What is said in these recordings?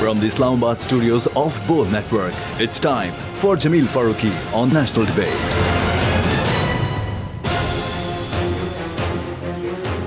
From the Islamabad studios of Bol Network, it's time for Jameel Farooqi on National Debate.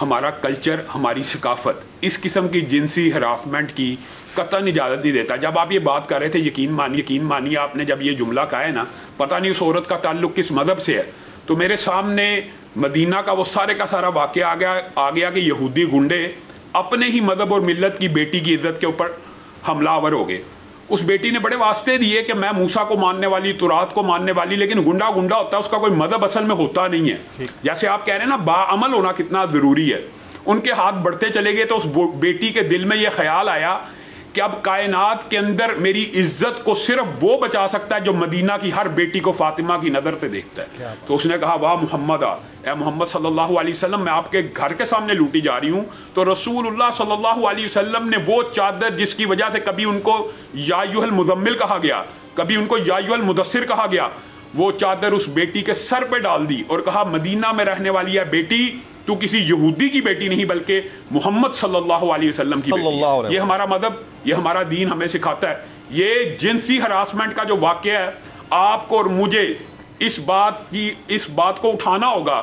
ہمارا culture, ہماری ثقافت اس قسم کی جنسی ہراسمنٹ کی قطعاً اجازت نہیں دیتا. جب آپ یہ بات کر رہے تھے یقین مانیے آپ نے جب یہ جملہ کہا ہے نا, پتہ نہیں اس عورت کا تعلق کس مذہب سے ہے, تو میرے سامنے مدینہ کا وہ سارے کا سارا واقعہ آ گیا کہ یہودی گنڈے اپنے ہی مذہب اور ملت کی بیٹی کی عزت کے اوپر حملہ آور ہو گئے. اس بیٹی نے بڑے واسطے دیے کہ میں موسیٰ کو ماننے والی, تورات کو ماننے والی, لیکن گنڈا ہوتا ہے, اس کا کوئی مذہب اصل میں ہوتا نہیں ہے. جیسے آپ کہہ رہے ہیں نا باعمل ہونا کتنا ضروری ہے, ان کے ہاتھ بڑھتے چلے گئے تو اس بیٹی کے دل میں یہ خیال آیا کہ اب کائنات کے اندر میری عزت کو صرف وہ بچا سکتا ہے جو مدینہ کی ہر بیٹی کو فاطمہ کی نظر سے دیکھتا ہے. تو اس نے کہا واہ محمد, اے محمد صلی اللہ علیہ وسلم, میں آپ کے گھر کے سامنے لوٹی جا رہی ہوں. تو رسول اللہ صلی اللہ علیہ وسلم نے وہ چادر جس کی وجہ سے کبھی ان کو یا ایھا المزمل کہا گیا, کبھی ان کو یا ایھا المدثر کہا گیا, وہ چادر اس بیٹی کے سر پہ ڈال دی اور کہا مدینہ میں رہنے والی ہے بیٹی, تو کسی یہودی کی بیٹی نہیں بلکہ محمد صلی اللہ علیہ وسلم کی بیٹی. یہ ہمارا مذہب, یہ ہمارا دین ہمیں سکھاتا ہے. یہ جنسی ہراسمنٹ کا جو واقعہ ہے, آپ کو اور مجھے اس بات کو اٹھانا ہوگا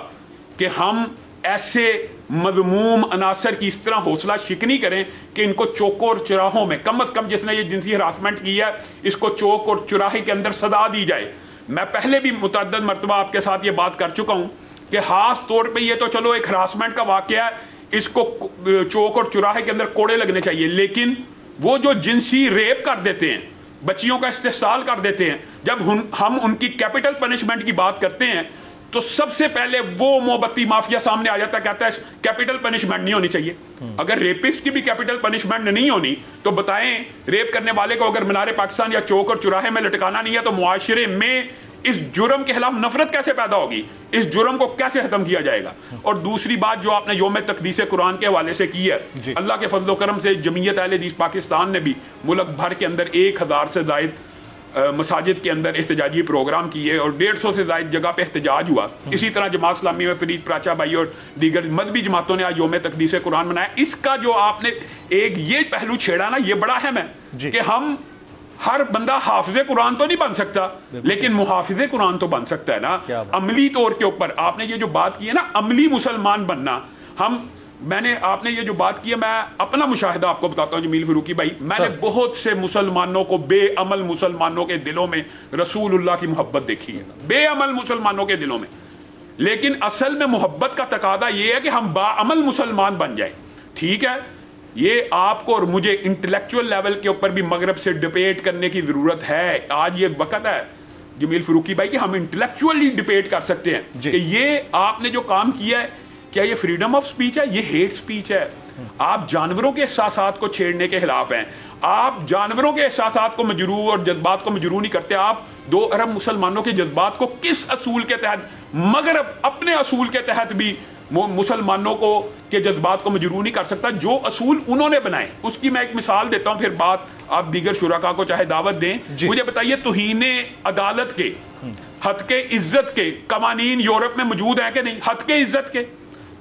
کہ ہم ایسے مذموم عناصر کی اس طرح حوصلہ شکنی کریں کہ ان کو چوکوں اور چراہوں میں, کم از کم جس نے یہ جنسی ہراسمنٹ کی ہے اس کو چوک اور چراہے کے اندر سزا دی جائے. میں پہلے بھی متعدد مرتبہ آپ کے ساتھ یہ بات کر چکا ہوں کہ خاص طور پہ یہ تو چلو ایک ہراسمنٹ کا واقعہ ہے, اس کو چوک اور چراہے کے اندر کوڑے لگنے چاہیے, لیکن وہ جو جنسی ریپ کر دیتے ہیں, بچیوں کا استحصال کر دیتے ہیں, جب ہم ان کی کیپٹل پنشمنٹ کی بات کرتے ہیں تو سب سے پہلے وہ موبتی مافیا سامنے آ جاتا ہے, کہتا ہے کیپٹل پنشمنٹ نہیں ہونی چاہیے. اگر ریپسٹ کی بھی کیپٹل پنشمنٹ نہیں ہونی تو بتائیں ریپ کرنے والے کو اگر مینار پاکستان یا چوک اور چراہے میں لٹکانا نہیں ہے تو معاشرے میں اس جرم کے خلاف نفرت کیسے پیدا ہوگی, اس جرم کو کیسے ختم کیا جائے گا. اور دوسری بات جو آپ نے یوم تقدیس قرآن کے حوالے سے کی ہے, اللہ کے فضل و کرم سے جمعیت اہل حدیث پاکستان نے بھی ملک بھر کے اندر 1000 سے زائد مساجد کے اندر احتجاجی پروگرام کیے اور 150 سے زائد جگہ پہ احتجاج ہوا. اسی طرح جماعت اسلامی میں فرید پراچا بھائی اور دیگر مذہبی جماعتوں نے آج یوم تقدیس قرآن منایا. اس کا جو آپ نے ایک یہ پہلو چھیڑا نا, یہ بڑا اہم ہے کہ ہم ہر بندہ حافظ قرآن تو نہیں بن سکتا, لیکن محافظ قرآن تو بن سکتا ہے نا عملی طور کے اوپر. آپ نے یہ جو بات کی ہے نا عملی مسلمان بننا, آپ نے یہ جو بات کی ہے, میں اپنا مشاہدہ آپ کو بتاتا ہوں جمیل فاروقی بھائی, میں نے بہت سے مسلمانوں کو, بے عمل مسلمانوں کے دلوں میں رسول اللہ کی محبت دیکھی ہے, بے عمل مسلمانوں کے دلوں میں. لیکن اصل میں محبت کا تقاضا یہ ہے کہ ہم با عمل مسلمان بن جائیں. ٹھیک ہے, یہ آپ کو اور مجھے انٹلیکچوئل لیول کے اوپر بھی مغرب سے ڈبیٹ کرنے کی ضرورت ہے. آج یہ وقت ہے جمیل فاروقی بھائی کہ ہم انٹلیکچولی ڈبیٹ کر سکتے ہیں کہ یہ آپ نے جو کام کیا ہے کیا یہ فریڈم آف سپیچ ہے, یہ ہیٹ سپیچ ہے. آپ جانوروں کے احساسات کو چھیڑنے کے خلاف ہیں, آپ جانوروں کے احساسات کو مجروح اور جذبات کو مجروح نہیں کرتے. آپ 2 ارب مسلمانوں کے جذبات کو کس اصول کے تحت, مغرب اپنے اصول کے تحت بھی مسلمانوں کو کے جذبات کو مجروح نہیں کر سکتا, جو اصول انہوں نے بنائے. اس کی میں ایک مثال دیتا ہوں, پھر بات آپ دیگر شرکا کو چاہے دعوت دیں. مجھے بتائیے توہین عدالت کے, حد کے عزت کے قوانین یورپ میں موجود ہیں کہ نہیں؟ حد کے عزت کے,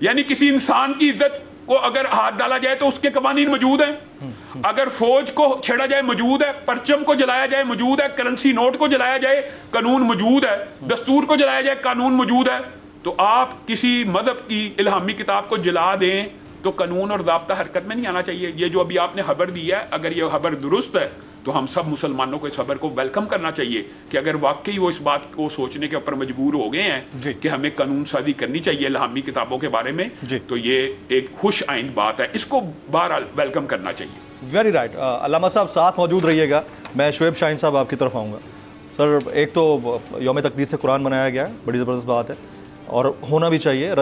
یعنی کسی انسان کی عزت کو اگر ہاتھ ڈالا جائے تو اس کے قوانین موجود ہیں. اگر فوج کو چھیڑا جائے موجود ہے, پرچم کو جلایا جائے موجود ہے, کرنسی نوٹ کو جلایا جائے قانون موجود ہے, دستور کو جلایا جائے قانون موجود ہے. تو آپ کسی مذہب کی الہامی کتاب کو جلا دیں تو قانون اور ضابطہ حرکت میں نہیں آنا چاہیے. یہ جو ابھی آپ نے خبر دی ہے, اگر یہ خبر درست ہے تو ہم سب مسلمانوں کو اس خبر کو ویلکم کرنا چاہیے کہ اگر واقعی وہ اس بات کو سوچنے کے اوپر مجبور ہو گئے ہیں کہ ہمیں قانون سازی کرنی چاہیے الہامی کتابوں کے بارے میں, تو یہ ایک خوش آئند بات ہے, اس کو بہرحال ویلکم کرنا چاہیے. Very right. علامہ صاحب ساتھ موجود رہیے گا. میں شعیب شاہین صاحب آپ کی طرف آؤں گا. سر, ایک تو یوم تقدیس قرآن منایا گیا ہے, بڑی زبردست بات ہے اور ہونا بھی چاہیے.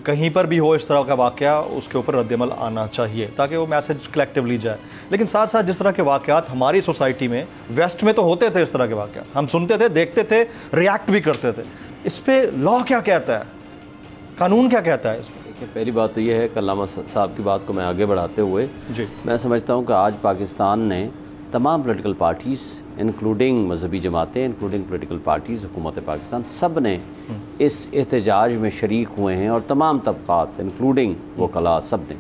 کہیں پر بھی ہو اس طرح کا واقعہ اس کے اوپر رد عمل آنا چاہیے تاکہ وہ میسج کلیکٹیولی جائے. لیکن ساتھ ساتھ جس طرح کے واقعات ہماری سوسائٹی میں ویسٹ میں تو ہوتے تھے, اس طرح کے واقعات ہم سنتے تھے, دیکھتے تھے, ریاکٹ بھی کرتے تھے, اس پہ لا کیا کہتا ہے, قانون کیا کہتا ہے اس پہ؟ پہلی بات تو یہ ہے کہ علامہ صاحب کی بات کو میں آگے بڑھاتے ہوئے میں سمجھتا ہوں کہ آج پاکستان نے تمام پولیٹیکل پارٹیز انکلوڈنگ مذہبی جماعتیں, انکلوڈنگ پولیٹیکل پارٹیز, حکومت پاکستان, سب نے اس احتجاج میں شریک ہوئے ہیں اور تمام طبقات انکلوڈنگ وکلاء سب نے.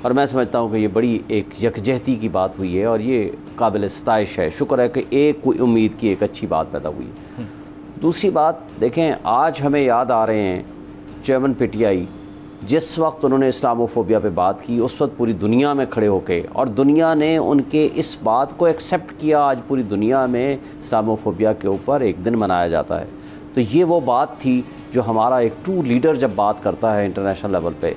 اور میں سمجھتا ہوں کہ یہ بڑی ایک یکجہتی کی بات ہوئی ہے اور یہ قابل ستائش ہے. شکر ہے کہ ایک کوئی امید کی ایک اچھی بات پیدا ہوئی ہے. دوسری بات دیکھیں, آج ہمیں یاد آ رہے ہیں چیئرمین پی ٹی آئی جس وقت انہوں نے اسلاموفوبیا پہ بات کی اس وقت پوری دنیا میں کھڑے ہو کے، اور دنیا نے ان کے اس بات کو ایکسیپٹ کیا. آج پوری دنیا میں اسلاموفوبیا کے اوپر ایک دن منایا جاتا ہے. تو یہ وہ بات تھی جو ہمارا ایک ٹرو لیڈر جب بات کرتا ہے انٹرنیشنل لیول پہ،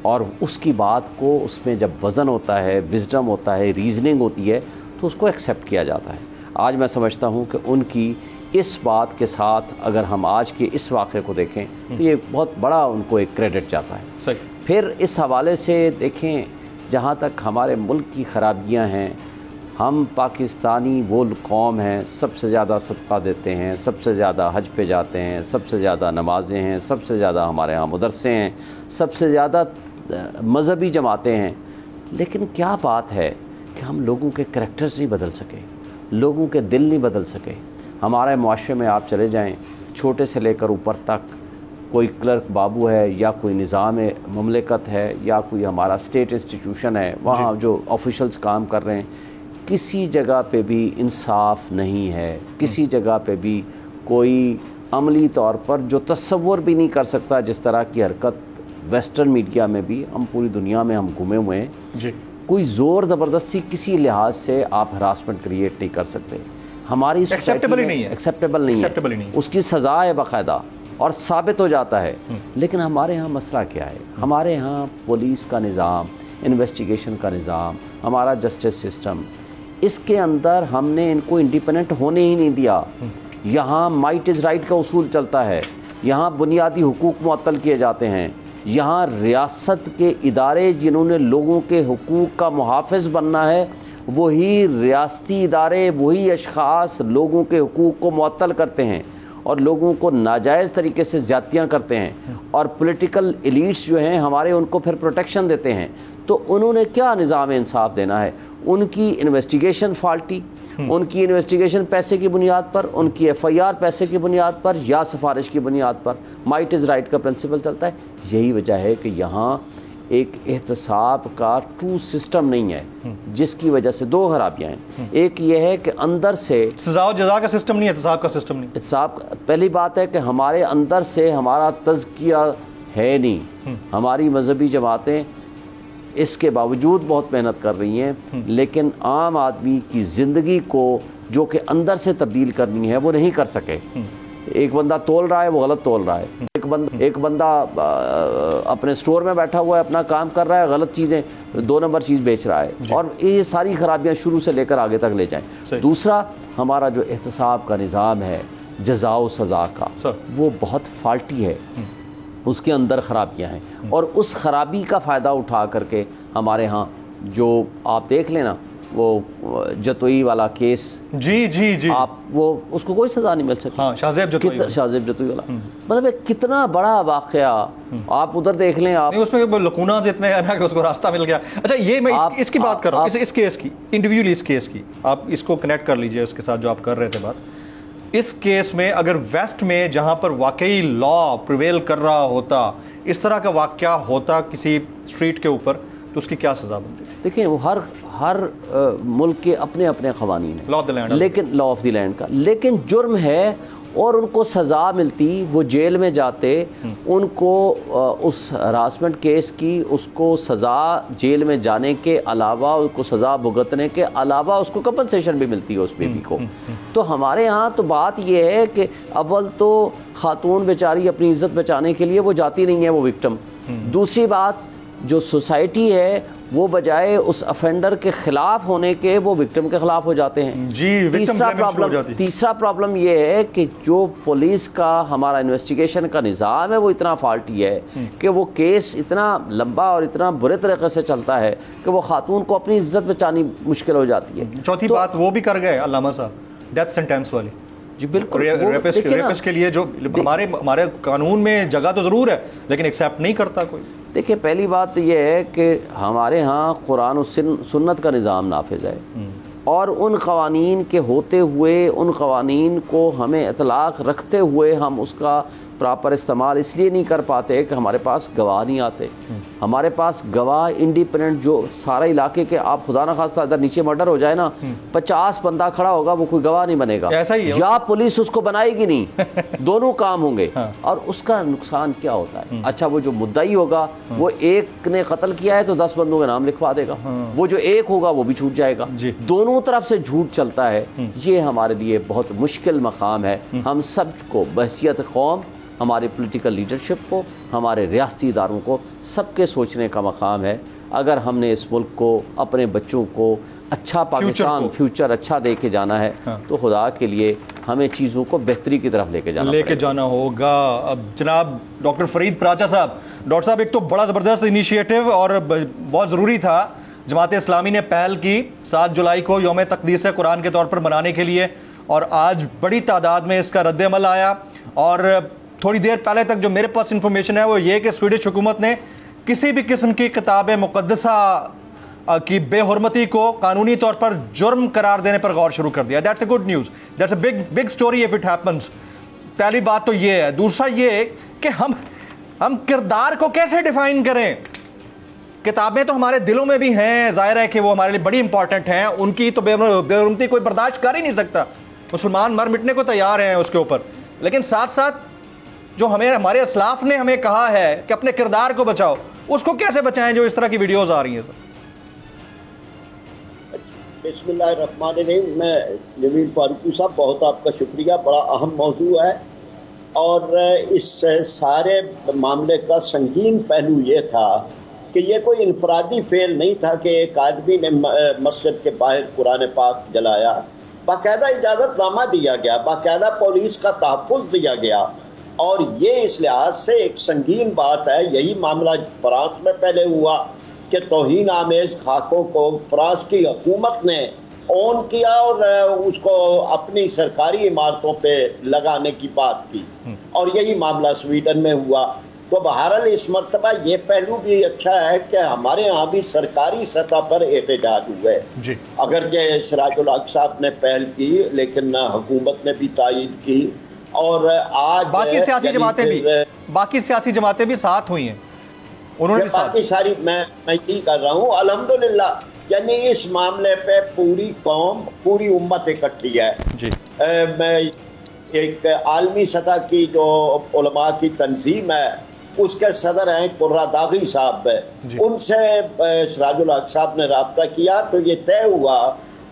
اور اس کی بات کو اس میں جب وزن ہوتا ہے، وزڈم ہوتا ہے، ریزننگ ہوتی ہے، تو اس کو ایکسیپٹ کیا جاتا ہے. آج میں سمجھتا ہوں کہ ان کی اس بات کے ساتھ اگر ہم آج کے اس واقعے کو دیکھیں تو یہ بہت بڑا ان کو ایک کریڈٹ جاتا ہے. صحیح. پھر اس حوالے سے دیکھیں، جہاں تک ہمارے ملک کی خرابیاں ہیں، ہم پاکستانی وہ قوم ہیں سب سے زیادہ صدقہ دیتے ہیں، سب سے زیادہ حج پہ جاتے ہیں، سب سے زیادہ نمازیں ہیں، سب سے زیادہ ہمارے ہاں مدرسے ہیں، سب سے زیادہ مذہبی جماعتیں ہیں. لیکن کیا بات ہے کہ ہم لوگوں کے کریکٹرز نہیں بدل سکے، لوگوں کے دل نہیں بدل سکے. ہمارے معاشرے میں آپ چلے جائیں، چھوٹے سے لے کر اوپر تک، کوئی کلرک بابو ہے یا کوئی نظام مملکت ہے یا کوئی ہمارا اسٹیٹ انسٹیٹیوشن ہے، وہاں جو آفیشلز کام کر رہے ہیں، کسی جگہ پہ بھی انصاف نہیں ہے. کسی جگہ پہ بھی کوئی عملی طور پر جو تصور بھی نہیں کر سکتا جس طرح کی حرکت ویسٹرن میڈیا میں بھی، ہم پوری دنیا میں ہم گھومے ہوئے ہیں. جی. کوئی زور زبردستی کسی لحاظ سے آپ ہراسمنٹ کریٹ نہیں کر سکتے. ہماری ایکسیپٹیبل ہی نہیں ہے، ایکسیپٹیبل نہیں ہے، اس کی سزا ہے باقاعدہ اور ثابت ہو جاتا ہے. لیکن ہمارے ہاں مسئلہ کیا ہے؟ ہمارے ہاں پولیس کا نظام، انویسٹیگیشن کا نظام، ہمارا جسٹس سسٹم، اس کے اندر ہم نے ان کو انڈیپینڈنٹ ہونے ہی نہیں دیا. یہاں مائٹ از رائٹ کا اصول چلتا ہے، یہاں بنیادی حقوق معطل کیے جاتے ہیں. یہاں ریاست کے ادارے جنہوں نے لوگوں کے حقوق کا محافظ بننا ہے، وہی ریاستی ادارے، وہی اشخاص لوگوں کے حقوق کو معطل کرتے ہیں اور لوگوں کو ناجائز طریقے سے زیادتیاں کرتے ہیں. اور پولیٹیکل ایلیٹس جو ہیں ہمارے، ان کو پھر پروٹیکشن دیتے ہیں. تو انہوں نے کیا نظام انصاف دینا ہے؟ ان کی انویسٹیگیشن فالٹی، ان کی انویسٹیگیشن پیسے کی بنیاد پر، ان کی ایف آئی آر پیسے کی بنیاد پر یا سفارش کی بنیاد پر. مائٹ از رائٹ کا پرنسپل چلتا ہے. یہی وجہ ہے کہ یہاں ایک احتساب کا ٹرو سسٹم نہیں ہے، جس کی وجہ سے دو خرابیاں ہیں. ایک یہ ہے کہ اندر سے سزا و جزا کا سسٹم نہیں، احتساب کا سسٹم نہیں. احتساب پہلی بات ہے کہ ہمارے اندر سے ہمارا تزکیہ ہے نہیں. ہماری مذہبی جماعتیں اس کے باوجود بہت محنت کر رہی ہیں، لیکن عام آدمی کی زندگی کو جو کہ اندر سے تبدیل کرنی ہے وہ نہیں کر سکے. ایک بندہ تول رہا ہے، وہ غلط تول رہا ہے. ایک بندہ اپنے سٹور میں بیٹھا ہوا ہے، اپنا کام کر رہا ہے، غلط چیزیں 2 نمبر چیز بیچ رہا ہے. اور یہ ساری خرابیاں شروع سے لے کر آگے تک لے جائیں. دوسرا، ہمارا جو احتساب کا نظام ہے، جزا و سزا کا، وہ بہت فالٹی ہے. اس کے اندر خرابیاں ہیں، اور اس خرابی کا فائدہ اٹھا کر کے ہمارے ہاں جو آپ دیکھ لینا وہ جتوئی والا کیس، جی آپ وہ اس کو کوئی سزا نہیں مل سکی. ہاں، شاہ زیب جتوئی والا مطلب کتنا بڑا واقعہ. آپ ادھر دیکھ لیں، آپ اس میں لکوناز اتنے ہیں نا کہ اس کو راستہ مل گیا. اچھا، یہ میں اس کی بات کر رہا ہوں، اس کیس کی انڈیویجولی، اس کیس کی آپ اس کو کنیکٹ کر لیجئے اس کے ساتھ جو آپ کر رہے تھے بات. اس کیس میں اگر ویسٹ میں جہاں پر واقعی لا پریویل کر رہا ہوتا، اس طرح کا واقعہ ہوتا کسی اسٹریٹ کے اوپر، تو اس کی کیا سزا بنتی تھی؟ دیکھیں، وہ ہر ملک کے اپنے اپنے قوانین ہیں، لا آف دی لینڈ، لیکن لا آف دی لینڈ کا، لیکن جرم ہے اور ان کو سزا ملتی، وہ جیل میں جاتے. ان کو اس ہراسمنٹ کیس کی اس کو سزا جیل میں جانے کے علاوہ، اس کو سزا بھگتنے کے علاوہ اس کو کمپنسیشن بھی ملتی ہے اس بیوی کو. تو ہمارے ہاں تو بات یہ ہے کہ اول تو خاتون بیچاری اپنی عزت بچانے کے لیے وہ جاتی نہیں ہے، وہ وکٹم. دوسری بات، جو سوسائٹی ہے وہ بجائے اس افینڈر کے خلاف ہونے کے وہ وکٹم کے خلاف ہو جاتے ہیں. تیسرا پرابلم یہ ہے کہ جو پولیس کا ہمارا انویسٹیگیشن کا نظام ہے وہ اتنا فالٹی ہے کہ وہ کیس اتنا لمبا اور اتنا برے طریقے سے چلتا ہے کہ وہ خاتون کو اپنی عزت بچانی مشکل ہو جاتی ہے. چوتھی بات وہ بھی کر گئے علامہ صاحب، ڈیتھ سینٹینس والی. جی بالکل، ریپس کے لیے جو ہمارے قانون میں جگہ تو ضرور ہے لیکن ایکسیپٹ نہیں کرتا کوئی. دیکھیں، پہلی بات یہ ہے کہ ہمارے ہاں قرآن و سنت کا نظام نافذ ہے، اور ان قوانین کے ہوتے ہوئے، ان قوانین کو ہمیں اطلاق رکھتے ہوئے ہم اس کا پراپر استعمال اس لیے نہیں کر پاتے کہ ہمارے پاس گواہ نہیں آتے. ہمارے پاس گواہ انڈیپینڈنٹ جو سارے علاقے کے, آپ خدا نہ خواستہ ادھر نیچے مرڈر ہو جائے نا, 50 بندہ کھڑا ہوگا, وہ کوئی گواہ نہیں بنے گا, یا پولیس اس کو بنائے گی نہیں, دونوں کام ہوں گے. اور اس کا نقصان کیا ہوتا ہے؟ اچھا وہ جو مدعی ہوگا وہ ایک نے قتل کیا ہے تو 10 بندوں کے نام لکھوا دے گا, وہ جو ایک ہوگا وہ بھی چھوٹ جائے گا. دونوں طرف سے جھوٹ چلتا ہے. یہ ہمارے لیے بہت مشکل مقام ہے. ہم سب کو بحیثیت قوم, ہمارے پولیٹیکل لیڈرشپ کو, ہمارے ریاستی اداروں کو, سب کے سوچنے کا مقام ہے. اگر ہم نے اس ملک کو, اپنے بچوں کو اچھا پاکستان فیوچر اچھا دے کے جانا ہے تو خدا کے لیے ہمیں چیزوں کو بہتری کی طرف لے کے جانا ہوگا. اب جناب ڈاکٹر فرید پراچا صاحب, ڈاکٹر صاحب ایک تو بڑا زبردست انیشیٹو اور بہت ضروری تھا جماعت اسلامی نے پہل کی 7 جولائی کو یوم تقدیس قرآن کے طور پر منانے کے لیے, اور آج بڑی تعداد میں اس کا رد عمل آیا. اور تھوڑی دیر پہلے تک جو میرے پاس انفارمیشن ہے وہ یہ کہ سویڈش حکومت نے کسی بھی قسم کی کتاب مقدسہ کی بے حرمتی کو قانونی طور پر جرم قرار دینے پر غور شروع کر دیا. That's a good news, that's a big story if it happens. پہلی بات تو یہ ہے. دوسرا یہ کہ ہم کردار کو کیسے ڈیفائن کریں؟ کتابیں تو ہمارے دلوں میں بھی ہیں, ظاہر ہے کہ وہ ہمارے لیے بڑی امپورٹنٹ ہیں, ان کی تو بے حرمتی کوئی برداشت کر ہی نہیں سکتا. مسلمان مر مٹنے کو تیار ہیں اس کے اوپر, لیکن ساتھ ساتھ جو ہمارے اسلاف نے ہمیں کہا ہے کہ اپنے کردار کو بچاؤ, اس کو کیسے بچائیں جو اس طرح کی ویڈیوز آ رہی ہیں؟ سر بسم اللہ الرحمن الرحیم. میں جمیل فاروقی صاحب, بہت آپ کا شکریہ. بڑا اہم موضوع ہے, اور اس سارے معاملے کا سنگین پہلو یہ تھا کہ یہ کوئی انفرادی فعل نہیں تھا کہ ایک آدمی نے مسجد کے باہر قرآن پاک جلایا. باقاعدہ اجازت نامہ دیا گیا, باقاعدہ پولیس کا تحفظ دیا گیا, اور یہ اس لحاظ سے ایک سنگین بات ہے. یہی معاملہ فرانس میں پہلے ہوا کہ توہین آمیز خاکوں کو فرانس کی حکومت نے اون کیا اور اس کو اپنی سرکاری عمارتوں پہ لگانے کی بات کی, اور یہی معاملہ سویڈن میں ہوا. تو بہرحال اس مرتبہ یہ پہلو بھی اچھا ہے کہ ہمارے ہاں بھی سرکاری سطح پر احتجاج ہوئے. اگرچہ سراج الحق صاحب نے پہل کی, لیکن حکومت نے بھی تائید کی, اور آج باقی سیاسی جماعتیں بھی ساتھ ہوئی ہیں. انہوں نے باقی ساری میں یہی کر رہا ہوں الحمدللہ, یعنی اس معاملے پہ پوری قوم, پوری امت اکٹھی ہے. میں ایک عالمی سطح کی جو علماء کی تنظیم ہے اس کے صدر ہیں قرہ داغی صاحب, ان سے سراج الحق صاحب نے رابطہ کیا تو یہ طے ہوا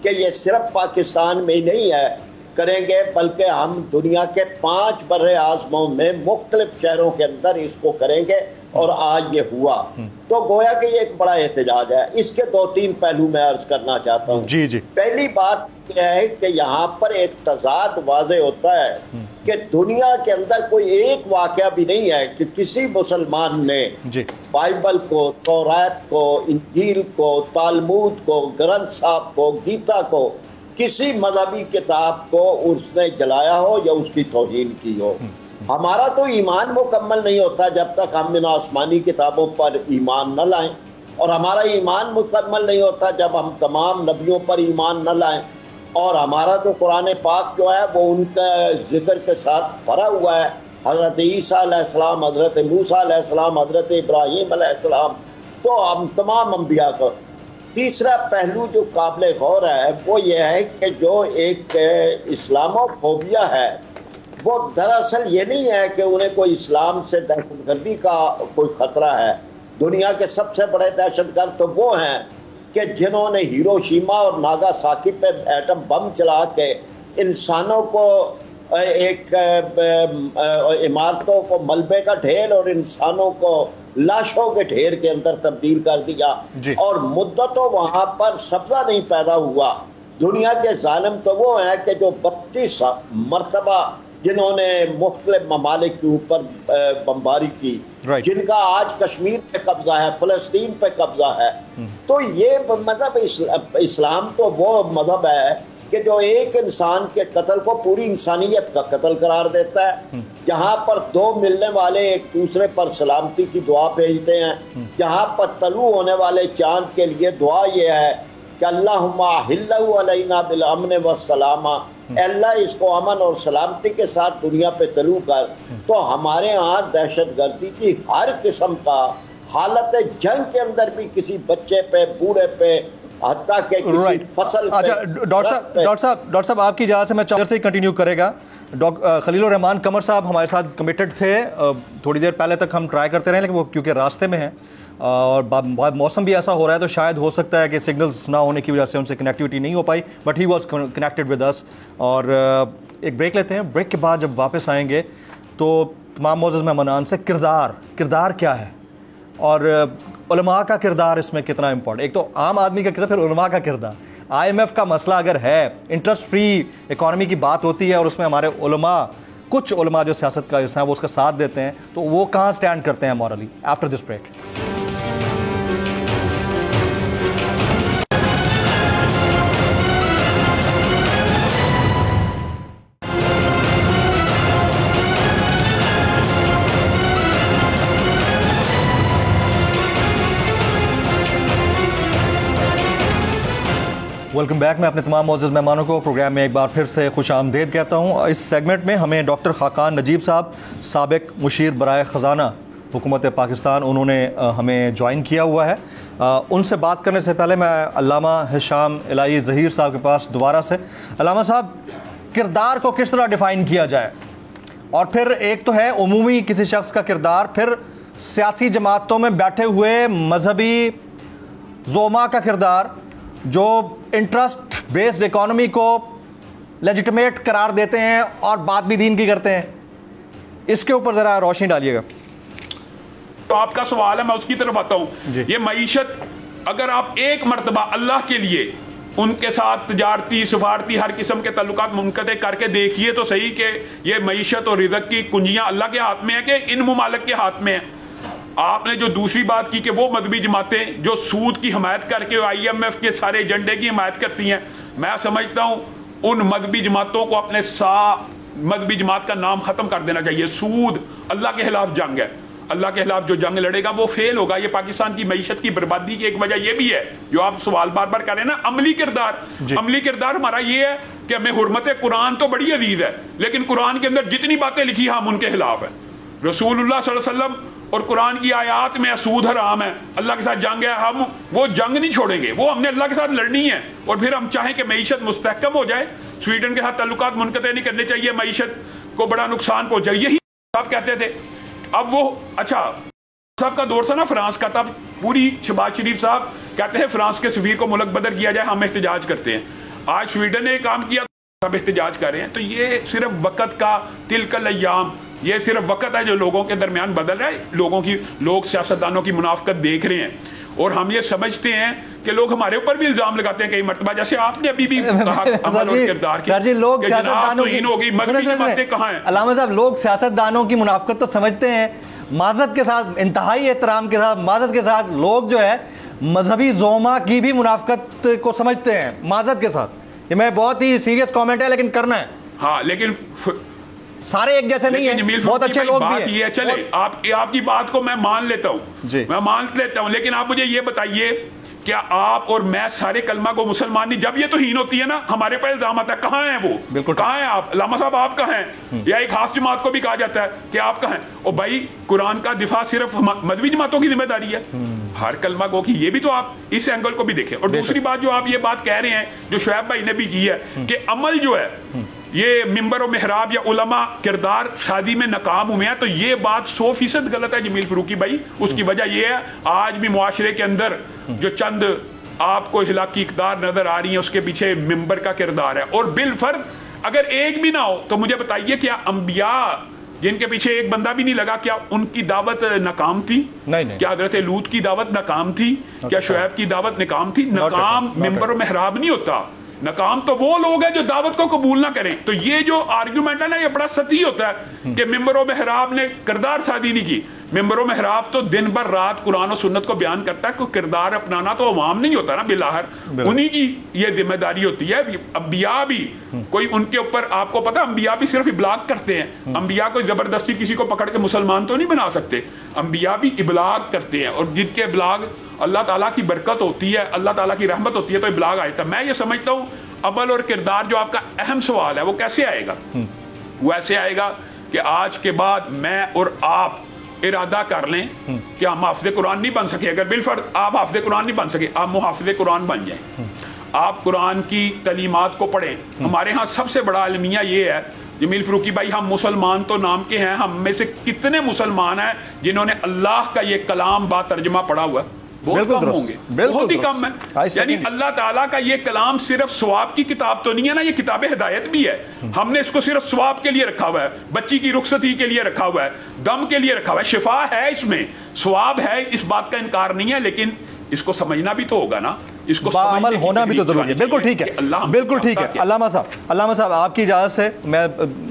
کہ یہ صرف پاکستان میں ہی نہیں ہے کریں گے, بلکہ ہم دنیا کے 5 بر اعظموں میں مختلف شہروں کے اندر اس کو کریں گے, اور آج یہ ہوا. تو گویا کہ یہ ایک بڑا احتجاج ہے. اس کے 2-3 پہلو میں عرض کرنا چاہتا ہوں. پہلی بات یہ ہے کہ یہاں پر ایک تضاد واضح ہوتا ہے کہ دنیا کے اندر کوئی ایک واقعہ بھی نہیں ہے کہ کسی مسلمان نے بائبل کو, تورات کو, انجیل کو, تالمود کو, گرنتھ صاحب کو, گیتا کو, کسی مذہبی کتاب کو اس نے جلایا ہو یا اس کی توہین کی ہو. ہمارا تو ایمان مکمل نہیں ہوتا جب تک ہم ان آسمانی کتابوں پر ایمان نہ لائیں, اور ہمارا ایمان مکمل نہیں ہوتا جب ہم تمام نبیوں پر ایمان نہ لائیں. اور ہمارا تو قرآن پاک جو ہے وہ ان کا ذکر کے ساتھ بھرا ہوا ہے, حضرت عیسیٰ علیہ السلام, حضرت موسیٰ علیہ السلام, حضرت ابراہیم علیہ السلام, تو ہم تمام انبیاء کو. تیسرا پہلو جو قابل غور ہے وہ یہ ہے کہ جو ایک اسلاموفوبیا ہے وہ دراصل یہ نہیں ہے کہ انہیں کوئی اسلام سے دہشت گردی کا کوئی خطرہ ہے. دنیا کے سب سے بڑے دہشت گرد تو وہ ہیں کہ جنہوں نے ہیروشیما اور ناگاساکی پہ ایٹم بم چلا کے انسانوں کو ایک عمارتوں کو ملبے کا ڈھیر اور انسانوں کو لاشوں کے ڈھیر کے اندر تبدیل کر دیا, اور مدتوں وہاں پر سبزہ نہیں پیدا ہوا. دنیا کے ظالم تو وہ ہیں کہ جو 32 مرتبہ جنہوں نے مختلف ممالک کے اوپر بمباری کی, جن کا آج کشمیر پہ قبضہ ہے, فلسطین پہ قبضہ ہے. تو یہ مذہب اسلام تو وہ مذہب ہے کہ جو ایک انسان کے قتل کو پوری انسانیت کا قتل قرار دیتا ہے. جہاں پر 2 ملنے والے ایک دوسرے پر سلامتی کی دعا بھیجتے ہیں, جہاں پر طلوع ہونے والے چاند کے لیے دعا یہ ہے کہ اللہم احلہ علینا بالامن والسلامہ, اللہ اس کو امن اور سلامتی کے ساتھ دنیا پہ طلوع کر، تو ہمارے ہاں دہشت گردی کی ہر قسم کا حالت جنگ کے اندر بھی کسی بچے پہ، بوڑھے پہ، حتیٰ کہ کسی فصل پہ. ڈاکٹر صاحب آپ کی اجازت سے میں چادر سے ہی کنٹینیو کرے گا. خلیل الرحمان قمر صاحب ہمارے ساتھ کمیٹڈ تھے، تھوڑی دیر پہلے تک ہم ٹرائی کرتے رہے لیکن وہ کیونکہ راستے میں ہیں اور موسم بھی ایسا ہو رہا ہے تو شاید ہو سکتا ہے کہ سگنلز نہ ہونے کی وجہ سے ان سے کنیکٹیوٹی نہیں ہو پائی، but he was connected with us. اور ایک بریک لیتے ہیں، بریک کے بعد جب واپس آئیں گے تو تمام معزز مہمانان سے کردار کیا ہے اور علماء کا کردار اس میں کتنا امپورٹنٹ. ایک تو عام آدمی کا کردار، پھر علماء کا کردار. IMF کا مسئلہ اگر ہے، انٹرسٹ فری اکانومی کی بات ہوتی ہے اور اس میں ہمارے علماء، کچھ علماء جو سیاست کا حصہ ہیں وہ اس کا ساتھ دیتے ہیں، تو وہ کہاں سٹینڈ کرتے ہیں morally after this break. Welcome back. میں اپنے تمام معزز مہمانوں کو پروگرام میں ایک بار پھر سے خوش آمدید کہتا ہوں. اس سیگمنٹ میں ہمیں ڈاکٹر خاقان نجیب صاحب، سابق مشیر برائے خزانہ حکومت پاکستان، انہوں نے ہمیں جوائن کیا ہوا ہے. ان سے بات کرنے سے پہلے میں علامہ ہشام الہی ظہیر صاحب کے پاس دوبارہ سے. علامہ صاحب، کردار کو کس طرح ڈیفائن کیا جائے؟ اور پھر ایک تو ہے عمومی کسی شخص کا کردار، پھر سیاسی جماعتوں میں بیٹھے ہوئے مذہبی زعماء کا کردار جو انٹرسٹ بیسڈ اکانومی کو لیجیٹمیٹ قرار دیتے ہیں اور بات بھی دین کی کرتے ہیں. اس کے اوپر ذرا روشنی ڈالیے گا. تو آپ کا سوال ہے، میں اس کی طرف آتا ہوں. یہ معیشت اگر آپ ایک مرتبہ اللہ کے لیے ان کے ساتھ تجارتی، سفارتی، ہر قسم کے تعلقات منقطع کر کے دیکھیے تو صحیح کہ یہ معیشت اور رزق کی کنجیاں اللہ کے ہاتھ میں ہیں کہ ان ممالک کے ہاتھ میں ہیں. آپ نے جو دوسری بات کی کہ وہ مذہبی جماعتیں جو سود کی حمایت کر کے IMF کے سارے ایجنڈے کی حمایت کرتی ہیں، میں سمجھتا ہوں ان مذہبی جماعتوں کو اپنے مذہبی جماعت کا نام ختم کر دینا چاہیے. سود اللہ کے خلاف جنگ ہے. اللہ کے خلاف جو جنگ لڑے گا وہ فیل ہوگا. یہ پاکستان کی معیشت کی بربادی کی ایک وجہ یہ بھی ہے جو آپ سوال بار بار کر رہے ہیں نا، عملی کردار. عملی کردار ہمارا یہ ہے کہ ہمیں حرمت قرآن تو بڑی عزیز ہے، لیکن قرآن کے اندر جتنی باتیں لکھی ہم ان کے خلاف ہیں. رسول اللہ صلی اللہ علیہ وسلم اور قرآن کی آیات میں سود حرام ہے، اللہ کے ساتھ جنگ ہے. ہم وہ جنگ نہیں چھوڑیں گے، وہ ہم نے اللہ کے ساتھ لڑنی ہے. اور پھر ہم چاہیں کہ معیشت مستحکم ہو جائے، سویڈن کے ساتھ تعلقات منقطع نہیں کرنے چاہیے، معیشت کو بڑا نقصان پہنچے. یہی صاحب کہتے تھے. اب وہ اچھا صاحب کا دور تھا نا فرانس کا، تب پوری شہباز شریف صاحب کہتے ہیں فرانس کے سفیر کو ملک بدر کیا جائے، ہم احتجاج کرتے ہیں. آج سویڈن نے کام کیا، سب احتجاج کر رہے ہیں. تو یہ صرف وقت کا تلک الایام، یہ صرف وقت ہے جو لوگوں کے درمیان بدل رہا ہے. لوگ سیاستدانوں کی منافقت دیکھ رہے ہیں اور ہم یہ سمجھتے ہیں کہ لوگ ہمارے اوپر بھی الزام لگاتے ہیں کئی مرتبہ، جیسے آپ نے ابھی بھی کہا عمل اور کردار کی. لوگ سیاستدانوں کی کہاں ہیں؟ علامہ صاحب، لوگ سیاستدانوں کی منافقت تو سمجھتے ہیں، معذرت کے ساتھ، انتہائی احترام کے ساتھ، معذرت کے ساتھ لوگ جو ہے مذہبی زعماء کی بھی منافقت کو سمجھتے ہیں معذرت کے ساتھ. یہ میں بہت ہی سیریس کامنٹ ہے لیکن کرنا ہے. ہاں لیکن سارے ایک جیسے نہیں ہیں، بہت اچھے لوگ بھی ہیں. چلے آپ کی بات کو میں مان لیتا ہوں، میں مان لیتا ہوں، لیکن آپ مجھے یہ بتائیے کیا آپ اور میں سارے کلمہ کو مسلمان نہیں؟ جب یہ توہین ہوتی ہے نا ہمارے پہ الزام آتا ہے. کہاں ہیں وہ؟ بالکل کہاں ہیں آپ؟ علامہ صاحب آپ کہاں ہیں؟ یا ایک خاص جماعت کو بھی کہا جاتا ہے کہ آپ کہاں ہیں؟ اور بھائی قرآن کا دفاع صرف مذہبی جماعتوں کی ذمہ داری ہے، ہر کلمہ گو کی. یہ بھی تو آپ اس اینگل کو بھی دیکھیں. اور دوسری بات جو آپ یہ بات کہہ رہے ہیں جو شعیب بھائی نے بھی کی ہے کہ عمل جو ہے یہ ممبر و محراب یا علماء کردار شادی میں ناکام ہوئے ہیں، تو یہ بات 100% غلط ہے جمیل فاروقی بھائی. اس کی وجہ یہ ہے آج بھی معاشرے کے اندر جو چند آپ کو اخلاقی اقدار نظر آ رہی ہیں اس کے پیچھے ممبر کا کردار ہے. اور بالفرض اگر ایک بھی نہ ہو تو مجھے بتائیے کیا انبیاء جن کے پیچھے ایک بندہ بھی نہیں لگا کیا ان کی دعوت ناکام تھی؟ کیا حضرت لوط کی دعوت ناکام تھی؟ کیا شعیب کی دعوت ناکام تھی؟ ناکام ممبر و محراب نہیں ہوتا، ناکام تو وہ لوگ ہیں جو دعوت کو قبول نہ کریں. تو یہ جو آرگیومنٹ ہے نا یہ بڑا سطحی ہوتا ہے کہ ممبر و محراب نے کردار شادی نہیں کی. ممبر و محراب تو دن بھر رات قرآن و سنت کو بیان کرتا ہے، کوئی کردار اپنانا تو عوام نہیں ہوتا نا، بالآخر انہی کی یہ ذمہ داری ہوتی ہے. انبیاء بھی کوئی ان کے اوپر، آپ کو پتا انبیاء بھی صرف ابلاغ کرتے ہیں. انبیاء کو زبردستی کسی کو پکڑ کے مسلمان تو نہیں بنا سکتے. انبیاء بھی ابلاغ کرتے ہیں اور جن کے ابلاغ اللہ تعالیٰ کی برکت ہوتی ہے، اللہ تعالیٰ کی رحمت ہوتی ہے تو ابلاغ آتا ہے. میں یہ سمجھتا ہوں عمل اور کردار جو آپ کا اہم سوال ہے وہ کیسے آئے گا؟ وہ ایسے آئے گا کہ آج کے بعد میں اور آپ ارادہ کر لیں کہ ہم حافظ قرآن نہیں بن سکے. اگر بالفرض آپ حافظ قرآن نہیں بن سکے, آپ محافظ قرآن بن جائیں, آپ قرآن کی تعلیمات کو پڑھیں. ہمارے ہاں سب سے بڑا المیہ یہ ہے جمیل فاروقی بھائی, ہم مسلمان تو نام کے ہیں, ہم میں سے کتنے مسلمان ہیں جنہوں نے اللہ کا یہ کلام با ترجمہ پڑھا ہوا ہے؟ بہت کم ہوں گے, بہت ہی کم ہے. یعنی اللہ تعالیٰ کا یہ کلام صرف ثواب کی کتاب تو نہیں ہے نا, یہ کتاب ہدایت بھی ہے. ہم نے اس کو صرف ثواب کے لیے رکھا ہوا ہے, بچی کی رخصتی کے لیے رکھا ہوا ہے, غم کے لیے رکھا ہوا ہے. شفا ہے اس میں, ثواب ہے, اس بات کا انکار نہیں ہے, لیکن اس کو سمجھنا بھی تو ہوگا نا, اس کو عمل ہونا بھی تو ضروری ہے. بالکل ٹھیک ہے, بالکل ٹھیک ہے. علامہ صاحب آپ کی اجازت سے میں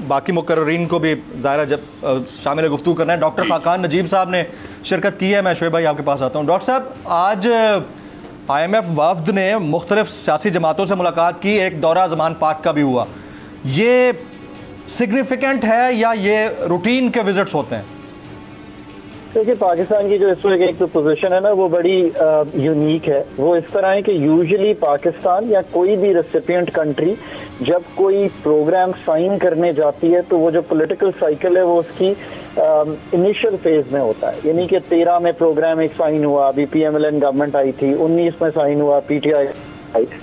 باقی مقررین کو بھی ظاہرہ جب شامل گفتگو کرنا ہے. ڈاکٹر خاقان نجیب صاحب نے شرکت کی ہے. میں شعیب بھائی آپ کے پاس آتا ہوں. ڈاکٹر صاحب, آج IMF وفد نے مختلف سیاسی جماعتوں سے ملاقات کی, ایک دورہ زمان پاک کا بھی ہوا. یہ سگنیفیکنٹ ہے یا یہ روٹین کے وزٹس ہوتے ہیں؟ دیکھیے, پاکستان کی جو اس وقت ایک تو پوزیشن ہے نا وہ بڑی یونیک ہے. وہ اس طرح ہے کہ یوزلی پاکستان یا کوئی بھی ریسیپینٹ کنٹری جب کوئی پروگرام سائن کرنے جاتی ہے تو وہ جو پولیٹیکل سائیکل ہے وہ اس کی انیشل فیز میں ہوتا ہے. یعنی کہ 13 میں پروگرام ایک سائن ہوا, ابھی PMLN گورنمنٹ آئی تھی, 19 میں سائن ہوا, PTI آئی تھی.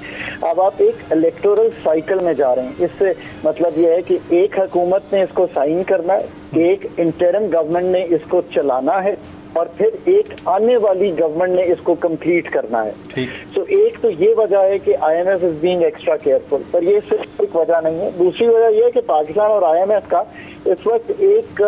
اب آپ ایک الیکٹورل سائیکل میں جا رہے ہیں. اس سے مطلب یہ ہے کہ ایک حکومت نے اس کو سائن کرنا ہے, ایک انٹرم گورنمنٹ نے اس کو چلانا ہے, اور پھر ایک آنے والی گورنمنٹ نے اس کو کمپلیٹ کرنا ہے. تو ایک تو یہ وجہ ہے کہ IMF is being extra careful, پر یہ صرف ایک وجہ نہیں ہے. دوسری وجہ یہ ہے کہ پاکستان اور IMF کا اس وقت ایک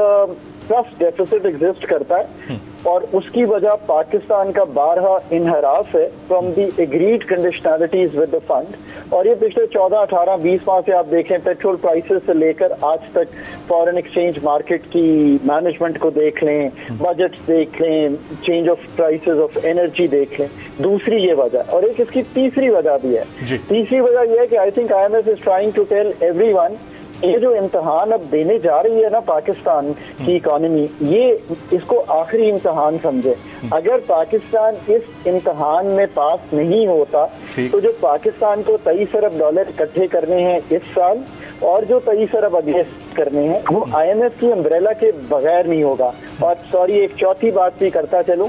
ٹرسٹ ڈیفیسٹ ایگزسٹ کرتا ہے, اور اس کی وجہ پاکستان کا بارہا انحراف ہے from the agreed conditionalities with the fund. اور یہ پچھلے 14, 18, 20 ماہ سے آپ دیکھیں, پیٹرول پرائسز سے لے کر آج تک فارن ایکسچینج مارکیٹ کی مینجمنٹ کو دیکھ لیں, بجٹ دیکھ لیں, change of prices of energy دیکھ لیں. دوسری یہ وجہ, اور ایک اس کی تیسری وجہ بھی ہے. تیسری وجہ یہ ہے کہ I think IMF is trying to tell everyone, یہ جو امتحان اب دینے جا رہی ہے نا پاکستان کی اکانومی, یہ اس کو آخری امتحان سمجھے. اگر پاکستان اس امتحان میں پاس نہیں ہوتا تو جو پاکستان کو $23 ارب اکٹھے کرنے ہیں اس سال, اور جو 23 ارب اگلے کرنے ہیں, وہ IMF کی امبریلا کے بغیر نہیں ہوگا. اور سوری, ایک چوتھی بات بھی کرتا چلوں,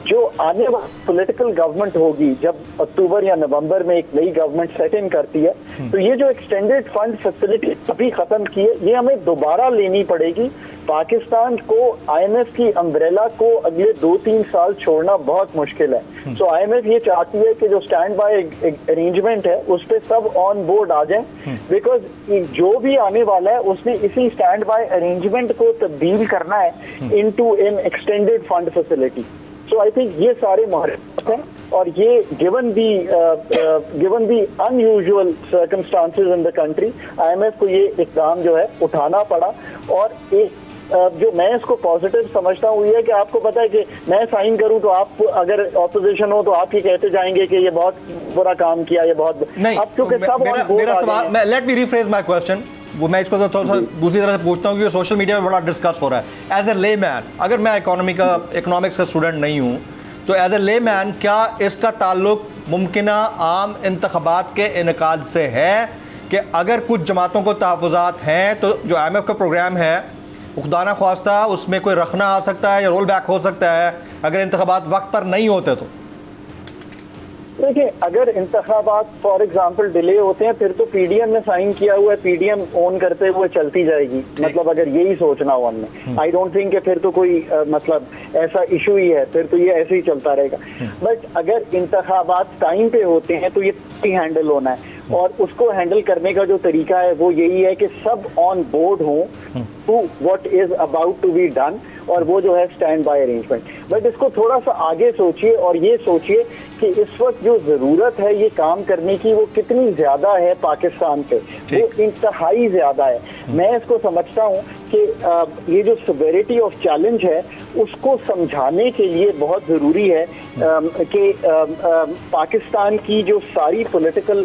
جو آنے والی پولیٹیکل گورنمنٹ ہوگی جب اکتوبر یا نومبر میں ایک نئی گورنمنٹ سیٹ ان کرتی ہے, تو یہ جو ایکسٹینڈیڈ فنڈ فیسلٹی ابھی ختم کی ہے, یہ ہمیں دوبارہ لینی پڑے گی. پاکستان کو IMF کی امبریلا کو اگلے 2-3 سال چھوڑنا بہت مشکل ہے. سو IMF یہ چاہتی ہے کہ جو اسٹینڈ بائی ارینجمنٹ ہے اس پہ سب آن بورڈ آ جائیں, بیکاز جو بھی آنے والا ہے اس نے اسی اسٹینڈ بائی ارینجمنٹ کو تبدیل کرنا ہے into an extended fund facility. So I think یہ سارے محرک ہیں, اور یہ given the unusual circumstances in the country, IMF کو یہ اقدام جو ہے اٹھانا پڑا. اور ایک جو میں اس کو پازیٹیو سمجھتا ہوں یہ ہے کہ آپ کو پتا ہے کہ میں سائن کروں تو آپ اگر اپوزیشن ہو تو آپ یہ کہتے جائیں گے کہ یہ بہت برا کام کیا, یہ بہت نہیں. اب کیونکہ سب میرا سوال, لیٹ می ریفریز مائی کوسچن, وہ میں اس کو تھوڑا سا دوسری طرح سے پوچھتا ہوں کیونکہ سوشل میڈیا میں بڑا ڈسکس ہو رہا ہے. ایز اے لے مین, اگر میں اکنامکس کا اسٹوڈنٹ نہیں ہوں, تو ایز اے لے مین کیا اس کا تعلق ممکنہ عام انتخابات کے انعقاد سے ہے کہ اگر کچھ جماعتوں کو تحفظات ہیں تو جو IMF کا پروگرام ہے خدا نہ خواستہ اس میں کوئی رکھنا آ سکتا ہے یا رول بیک ہو سکتا ہے اگر انتخابات وقت پر نہیں ہوتے؟ تو دیکھیں, اگر انتخابات فار ایگزامپل ڈیلے ہوتے ہیں پھر تو PDM نے سائن کیا ہوا ہے, PDM اون کرتے ہوئے چلتی جائے گی. مطلب اگر یہی سوچنا ہو ہم نے, آئی ڈونٹ تھنک کہ پھر تو کوئی مطلب ایسا ایشو ہی ہے, پھر تو یہ ایسے ہی چلتا رہے گا. بٹ اگر انتخابات ٹائم پہ ہوتے ہیں تو یہ ہینڈل ہونا ہے, اور اس کو ہینڈل کرنے کا جو طریقہ ہے وہ یہی ہے کہ سب آن بورڈ ہوں to what is about to be done, اور وہ جو ہے اسٹینڈ بائی ارینجمنٹ. بٹ اس کو تھوڑا سا آگے سوچئے, اور یہ سوچئے کہ اس وقت جو ضرورت ہے یہ کام کرنے کی وہ کتنی زیادہ ہے پاکستان پہ, وہ انتہائی زیادہ ہے. میں اس کو سمجھتا ہوں کہ یہ جو سیویریٹی آف چیلنج ہے اس کو سمجھانے کے لیے بہت ضروری ہے کہ پاکستان کی جو ساری پولیٹیکل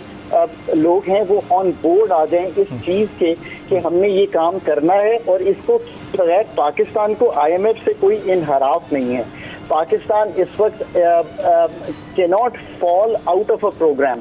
لوگ ہیں وہ آن بورڈ آ جائیں اس چیز کے کہ ہم نے یہ کام کرنا ہے, اور اس کو بغیر پاکستان کو IMF سے کوئی انحراف نہیں ہے. پاکستان اس وقت cannot fall out of a program.